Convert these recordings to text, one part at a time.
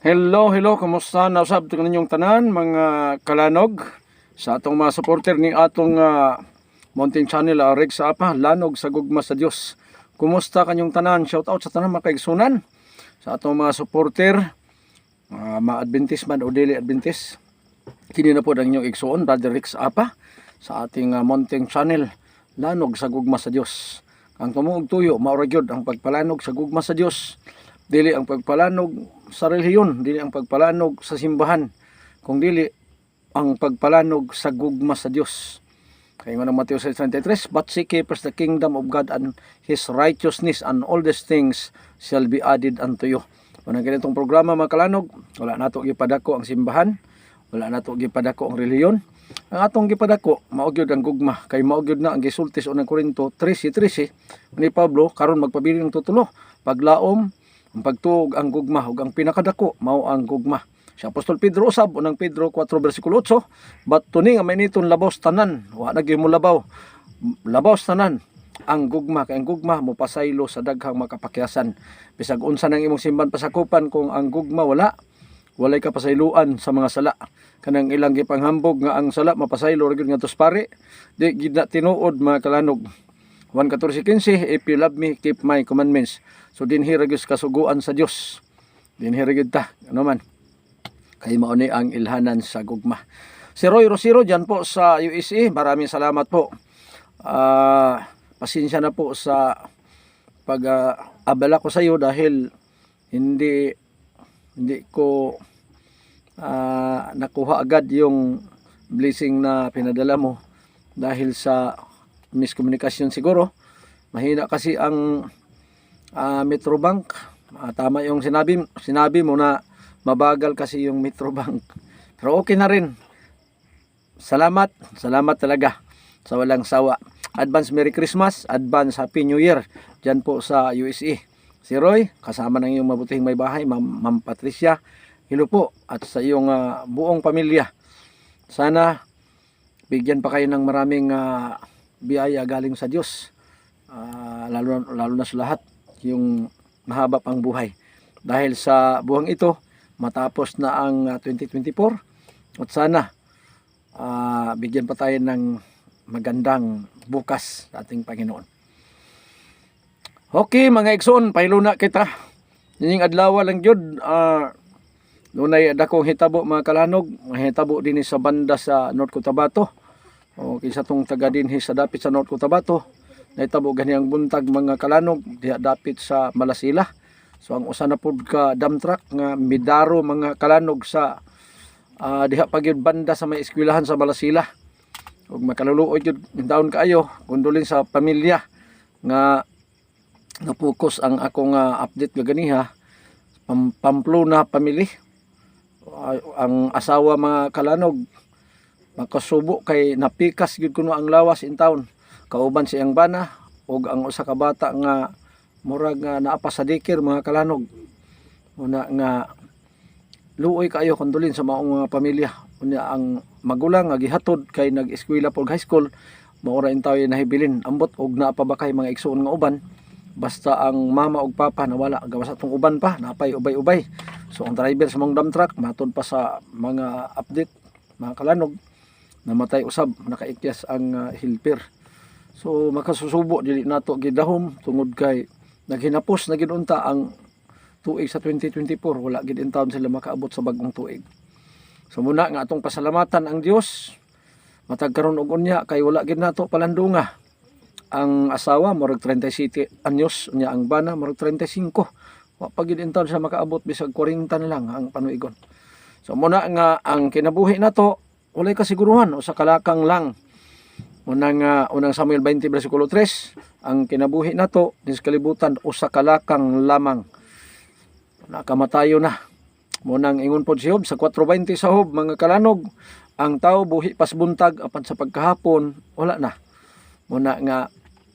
Hello, kumusta? Nausab ito ninyong tanan, mga kalanog, sa atong mga supporter ni atong Mountain Channel, Rex Apa, Lanog sa Gugma sa Dios. Kumusta kanyong tanan? Shout out sa tanan mga kaigsunan, sa atong mga supporter, mga Adventist man o Daily Adventist. Kini na po ang inyong igsuon, Brother Rex Apa, sa ating Mountain Channel, Lanog sa Gugma sa Dios. Ang tumuog tuyo, mauragyod ang pagpalanog sa Gugma sa Dios. Dili ang pagpalanog sa relihiyon, dili ang pagpalanog sa simbahan, kung dili ang pagpalanog sa gugma sa Dios. Kaya nga ng Mateo 6:33, but seek ye first the kingdom of God and His righteousness, and all these things shall be added unto you. Kung ang ganitong programa mga kalanog, wala nato gipadako ang simbahan, wala nato gipadako ang relihiyon. Ang atong gipadako, maugyod ang gugma, kay maugyod na ang gisulti sa unang Korinto 13:13 ni Pablo, karon magpabiling tutulo, paglaom, ang pagtuog ang gugma, ug ang pinakadako mao ang gugma. Si Apostol Pedro usab unang Pedro 4 bersikulo 8, but tuni nga mainiton labaw tanan, wa na gyud mo labaw tanan ang gugma, kay ang gugma mopasaylo sa daghang makapakyasan. Bisag unsa nang imong simban pasakupan, kung ang gugma walay kapasayloan sa mga sala, kanang ilang gipanghambog nga ang sala mapasaylo ra gyud ngadto pare, di gid na tinuod mga kalanog. 1:14-15, if you love me, keep my commandments. So dinhi ra gyud kasuguan sa Dios, dinhi ra gyud ta ano man, kay mao ni ang ilhanan sa gugma. Si Roy Rosiro dyan po sa USA, maraming salamat po. Pasensya na po sa pag-abala ko sa iyo dahil hindi ko nakuha agad yung blessing na pinadala mo dahil sa miscommunication siguro. Mahina kasi ang Metrobank. Tama yung sinabi mo na mabagal kasi yung Metrobank. Pero okay na rin. Salamat talaga sa walang sawa. Advance Merry Christmas, advance Happy New Year dyan po sa USA. Si Roy, kasama ng iyong mabutihing may bahay, Ma'am Patricia, hello po, at sa iyong buong pamilya. Sana bigyan pa kayo ng maraming biyaya galing sa Diyos, lalo na sa lahat yung mahaba pang buhay, dahil sa buwang ito matapos na ang 2024, at sana bigyan pa tayo ng magandang bukas sa ating Panginoon. Okay mga igsoon, pailuna kita ning adlaw lang jud. Dunay dakong hitabo mga kalanog, hitabo din sa banda sa North Cotabato. O kinsa tong taga dinhi sa dapit sa North Cotabato, nahitabo ganiyang buntag mga kalanog diha dapit sa Malasila. So ang usa na pud ka dump truck nga midaro mga kalanog sa diha pagyud banda sa may eskwelahan sa Malasila. Ug makaluluoy jud daon kaayo, kondolin sa pamilya nga napokus ang akong update nga ganiha. Pamplona family, ang asawa mga kalanog makasubo kay napikas gyud kuno ang lawas in town, kauban siyang bana ug ang usa ka bata nga murag nga naapa sa daycare mga kalanog. Una nga luoy kaayo, kondolin sa maong mga pamilya. Unya ang magulang nga gihatod kay nag-eskwela pug high school, mao ra intaw nahibilin ambot og naapa ba kay mga igsoon nga uban, basta ang mama ug papa nawala, gawas atong uban pa napay ubay-ubay. So ang driver sa mong dump truck matod pa sa mga update mga kalanog, namatay usab, nakaikyas ang helper. So makasusubo dili nato gidahom tungod kay naghinapos na gid unta ang tuig sa 2024, wala gid in town sila makaabot sa bagong tuig. So muna nga atong pasalamatan ang Dios matag karon og unya, kay wala gid nato palandunga. Ang asawa murag 37 anyos, unya ang bana murag 35. Wa pa gid in town siya makaabot, bisag 40 na lang ang panuigon. So muna nga ang kinabuhi nato walay kasiguruhan, usa ka lakang lang. Unang Samuel 20 bersikulo 3, ang kinabuhi nato dis kalibutan usa ka lakang lamang, nakamatayo na. Munang ingon pod si Job sa 4:20 sa Job mga kalanog, ang tao buhi pas buntag apan sa pagkahapon wala na. Muna nga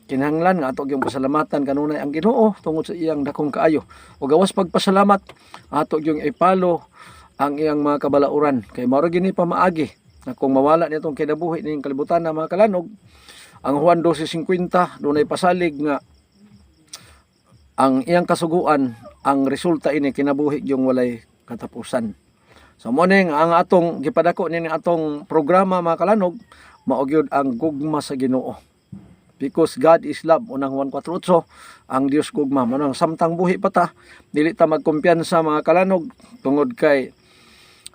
kinahanglan nga ato gyung pasalamatan kanunay ang Ginoo tungod sa iyang dakong kaayo, ug gawas pagpasalamat ato gyung ipalo ang iyang mga kabalauran, kay mao ra gini pamaagi na kung mawala nitong kinabuhi ning kalibutan na mga kalanog. Ang Juan 12:50 dunay pasalig nga ang iyang kasuguan ang resulta ini kinabuhi yung walay katapusan. So morning ang atong gipadako ni atong programa mga kalanog, mao gyud ang gugma sa Ginoo. Because God is love, unang 1:4, ang Dios gugma. Manang samtang buhi pa ta, dili ta magkumpiyansa mga kalanog tungod kay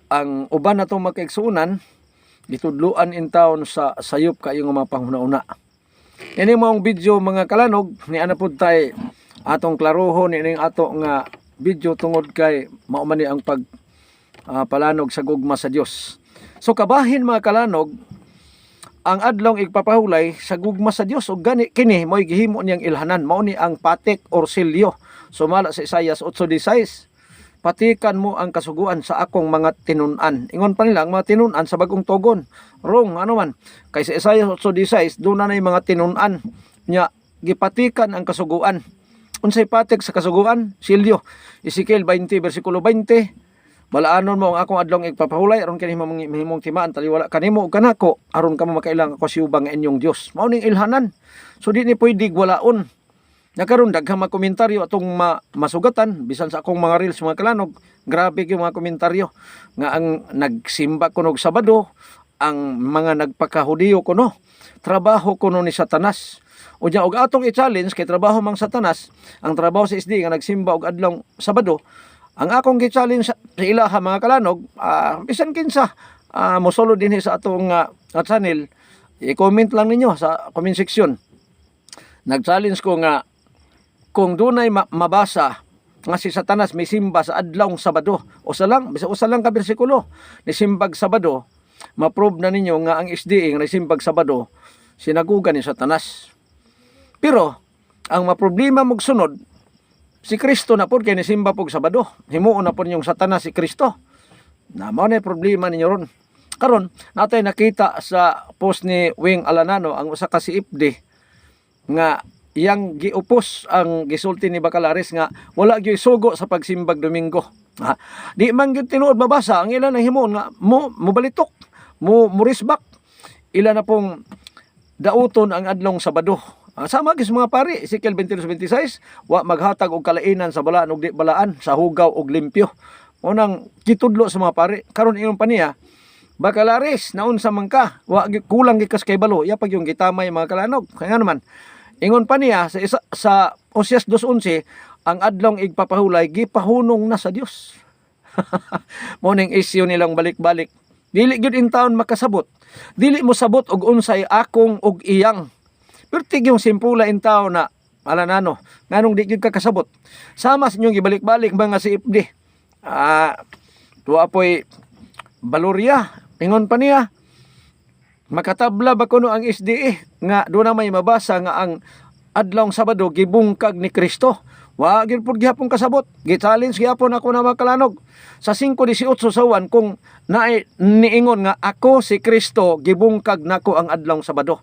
ang uban natong makaigsuunan gitudluan in town sa sayop kayo nga mga panghuna-una. Ini mong video mga kalanog, ni ana pud tay atong klarohon ining ato nga video tungod kay mao man ni ang palanog sa gugma sa Dios. So kabahin mga kalanog, ang adlong igpapahulay sa gugma sa Dios ug gani kini mo'y gihimo niyang ilhanan, mao ni ang patik or silyo. Sumala sa Isaias 8:16, patikan mo ang kasuguan sa akong mga tinun-an. Ingon pa nila ang mga tinun-an sa bagong tugon. Wrong ano man. Kay sa Isaias 8:16 doon na mga tinun-an nya gipatikan ang kasuguan. Unsay patik sa kasuguan? Silyo. Ezekiel 20 bersikulo 20. Balaanon mo ang akong adlong igpapahulay aron kini mahimong timaan taliwala kanimo ug kanako aron kamo makailang ako siubang nga inyong Dios. Mao ning ilhanan. So di ni pwede walaon. Nakaron daghang mga komentaryo atong masugatan bisan sa akong mga reels mga kalanog. Grabe yung mga komentaryo nga ang nagsimba kuno og Sabado, ang mga nagpakahudiyo kuno, trabaho kuno ni Satanas. Unya og atong i-challenge kay trabaho mang Satanas, ang trabaho sa SD nga nagsimba og adlong Sabado. Ang akong gi-challenge sa ilaha mga kalanog, bisan kinsa mosulod din sa atong channel, i-comment lang ninyo sa comment section. Nag-challenge ko nga kung dunay mabasa nga si Satanas may simba sa adlong Sabado, usa lang ka bersikulo ni simbag Sabado, ma-prove na ninyo nga ang SDA nga simbag Sabado sinagugan ni Satanas. Pero ang maproblema mong sunod, si Kristo na po kaya nisimba pog Sabado. Himuon na po yung Satanas si Kristo. Na mao na problema ninyo ron. Karon natay nakita sa post ni Wing Alanano ang usa ka si IPD nga iyang giupos ang gisulti ni Bacalares nga wala gyud sugo sa pagsimbag Domingo. Di man gyud tinuod mabasa ang ilan ang himuon nga mo balitok, mo risbak. Ila na pong dauton ang adlong Sabado. Sama gis mga pari, Ezekiel 22:26, wa maghatag og kalainan sa balaan ug di balaan, sa hugaw ug limpyo. Unang kitudlo sa mga pari. Karon ingon pa niya, Bacalares, naun sa man ka, wa kulang gikas kay balo, iya pag yung gitamay mga kalanog. Kaya naman, ingon pa niya sa Oseas 2:11, ang adlong igpapahulay gipahunong na sa Dios. Morning issue nilang balik-balik. Dili gyud in taon makasabot. Dili mo sabot og unsay akong ug iyang. Pero yung simpula in tao na alanano, nganong di gyud ka kasabot. Sama sa inyong ibalik-balik mga si IPD. Tuwa po'y balurya. Ingon pa niya, makatabla ba kuno ang SDA nga doon na may mabasa nga ang adlong Sabado gibungkag ni Kristo. Wa gyud pud gihapon kasabot. Gi-challenge gihapon ako na makalanog. Sa 5:18 sawan kung niingon nga ako si Kristo gibungkag nako ang adlong Sabado.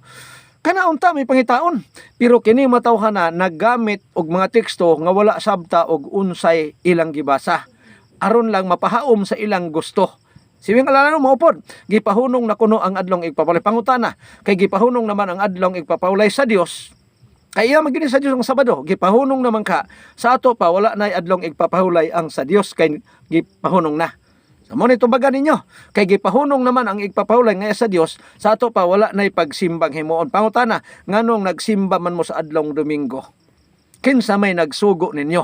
Kanaunta may pangitaon, pero kini matawhana naggamit og mga teksto nga wala sabta og unsay ilang gibasa aron lang mapahaom sa ilang gusto. Siwing alala no maupod, gipahunong na kuno ang adlong igpapawlay pangutana, kay gipahunong naman ang adlong igpapawlay sa Dios. Kaya magini sa Dios ang Sabado, gipahunong naman ka sa ato pa wala nay adlong igpapahulay ang sa Dios kay gipahunong na. Amo ni tubagan ninyo, kay gipahunong naman ang igpapahulay nga sa Dios, sa ato pa wala nay pagsimbang himuon. Pangutana, nganong nagsimba man mo sa adlong Domingo? Kinsa may nagsugo ninyo?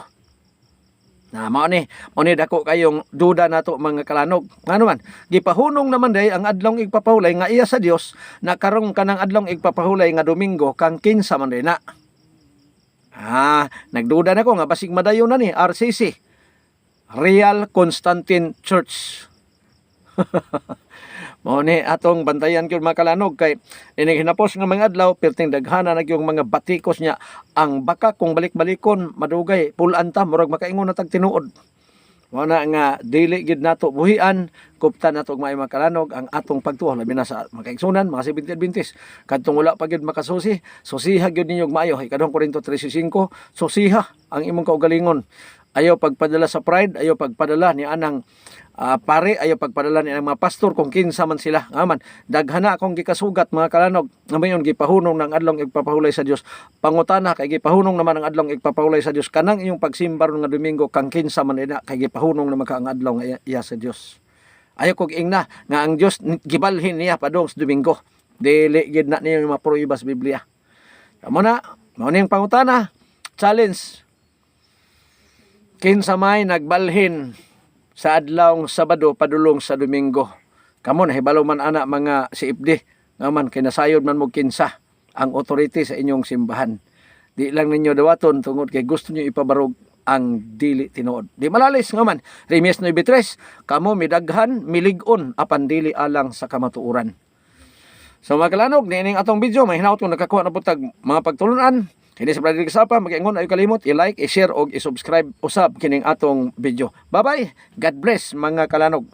Mao ni dako kayong duda nato mga kalanog. Ngano man, gipahunong naman day ang adlong igpapahulay nga iya sa Dios, nakarong kanang adlong igpapahulay nga Domingo kang kinsa man day na. Nagduda na ko nga basig madayon na ni RCC. Real Constantine Church. Mao ni atong bantayan gyud mga kalanog kay ining hinapos nga mga adlaw perting daghana na yung mga batikos niya ang baka kung balik-balikon madugay pulan ta murag makaingon na tag tinuod. Wala nga dili gid nato buhian kuptan nato mga kalanog ang atong pagtuo labi na sa makaigsunan mga 70-20s kadtong wala pa gyud makasusi susiha gyud ninyo maayo ikadong Korinto 13:5 susiha ang imong kaugalingon Ayaw pagpadala sa pride, ayaw pagpadala ni anang pare, ayaw pagpadala ni anang mga pastor kung kinsa man sila. Aman, daghana akong gikasugat mga kalanog. Ngayon gipahunong ng adlong igpapahulay sa Dios. Pangutana kay gipahunong naman ang adlong igpapahulay sa Dios. Kanang inyong pagsimbar nga Domingo kang kinsa man ina kay gipahunong naman ka ang adlong iya sa Dios. Ayaw kog ingna nga ang Dios gibalhin niya padong sa Domingo. Dili gid na niya mapruiba sa Biblia. Amo na, mao ning pangutana, challenge. Kinsa may nagbalhin sa adlawng Sabado padulong sa Domingo. Kamo nahibalo man ana mga CFD, nga man kinasayod man mo kinsa ang authority sa inyong simbahan. Di lang ninyo dawaton tungod kay gusto niyo ipabarog ang dili tinuod. Di malalis nga man. Remies 9:3, kamo midaghan milig-on apan dili alang sa kamatuoran. So mga kalanog, niining atong video, may hinaut kung nakakuha na po tag mga pagtulunan. Kini sa Brother Kasapa, mag-ingon ayo kalimot, i-like, i-share, o i-subscribe usab kining atong video. Bye-bye! God bless mga kalanog!